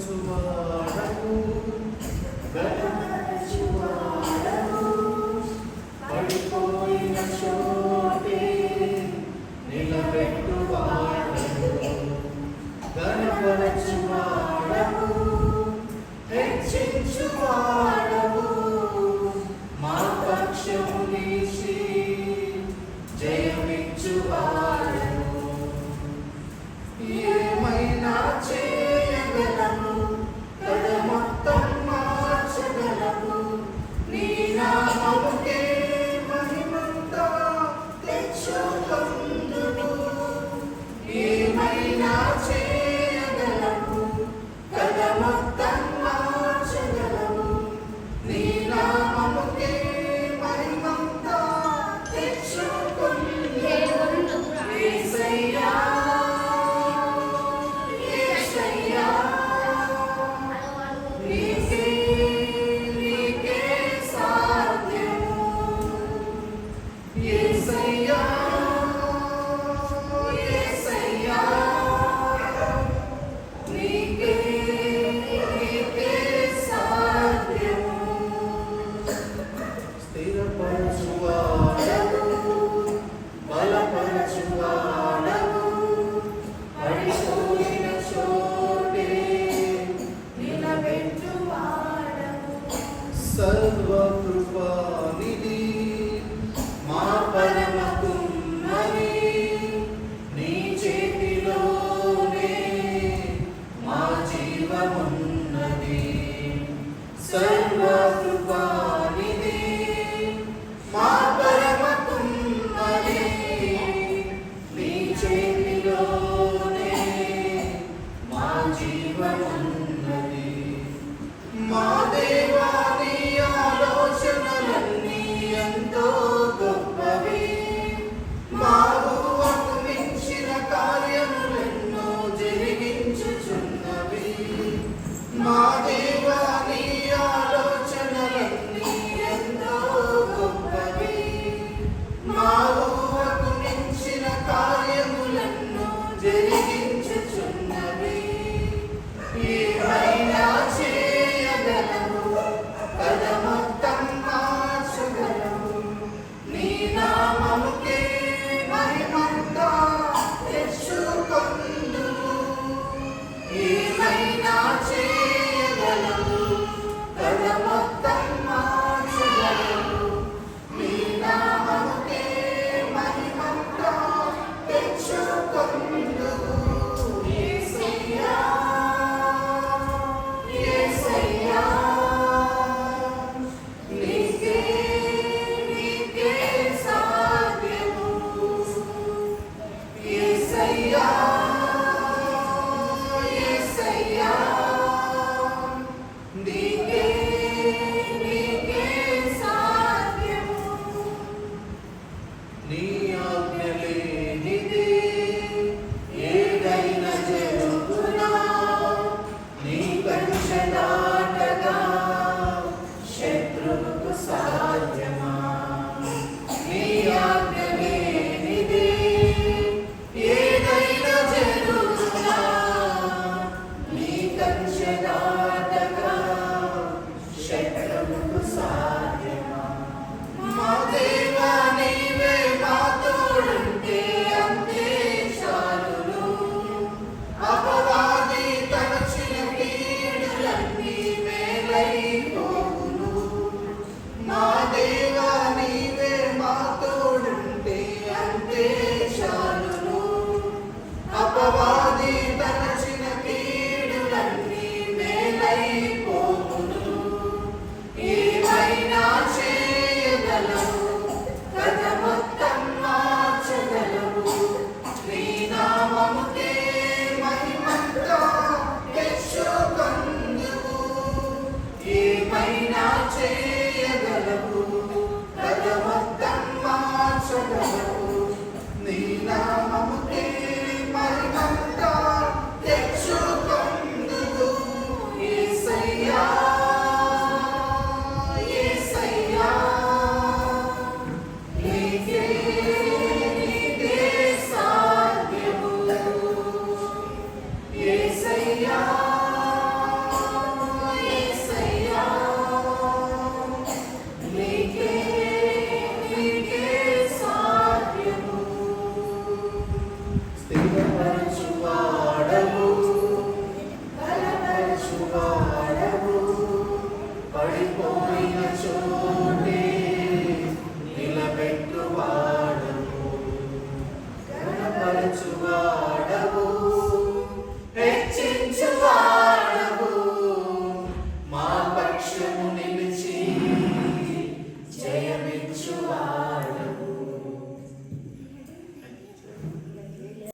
స్థిరపరచువాడవు బలపరచువాడవు పడిపోయిన చోటే నిలబెట్టువాడవు గణపరచువాడవు హెచ్చించువాడవు మా పక్షము నిలిచి జయమిచ్చువాడవు ఏమైనా చేయగలము కథ మొత్తం మార్చగలము నీ నామముకే మహిమంతా తెచ్చుకొందుము ఏమైనా చేయగలము కథ మొత్తం మార్చగలము నీ నామముకే మహిమంతా తెచ్చుకొందుము యేసయ్యా సర్వకృపానిధి మా పరమ కుమ్మరి నీ చేతిలోనే మా జీవమున్నది సర్వకృపానిధి మా పరమ కుమ్మరి నీ చేతిలోనే మా జీవమున్నది మా దేవా ఆలోచనలన్నీ ఎంతో గొప్పవి మా ఊహకు మించిన కార్యములెన్నో జరిగించుచున్నవి మా దేవా నీ ఆలోచనలన్నీ ఎంతో గొప్పవి మా ఊహకు మించిన కార్యములెన్నో జరిగించుచున్నవి ఏమైనా చేయగలము కథ మొత్తం మార్చగలము నీ నామముకే మహిమంతా తెచ్చుకొందుము ఏమైనా చేయగలము కథ మొత్తం మార్చగలము నీ నామముకే మహిమంతా తెచ్చుకొందుము యేసయ్యా యేసయ్యా నీ ఆజ్ఞ లేనిది ఏదైనా జరుగునా నీ కంచె దాటగా శత్రువుకు సాధ్యమా నీ ఆజ్ఞ లేనిది ఏదైనా జరుగునా నీ కంచె దాటగా శత్రువుకు సాధ్యమా మా దేవా నీవే మా తోడుంటే అంతే చాలును అపవాది తలచిన కీడులన్నీ మేలైపోవును మా దేవా నీవే మా తోడుంటే అంతే చాలును అపవాది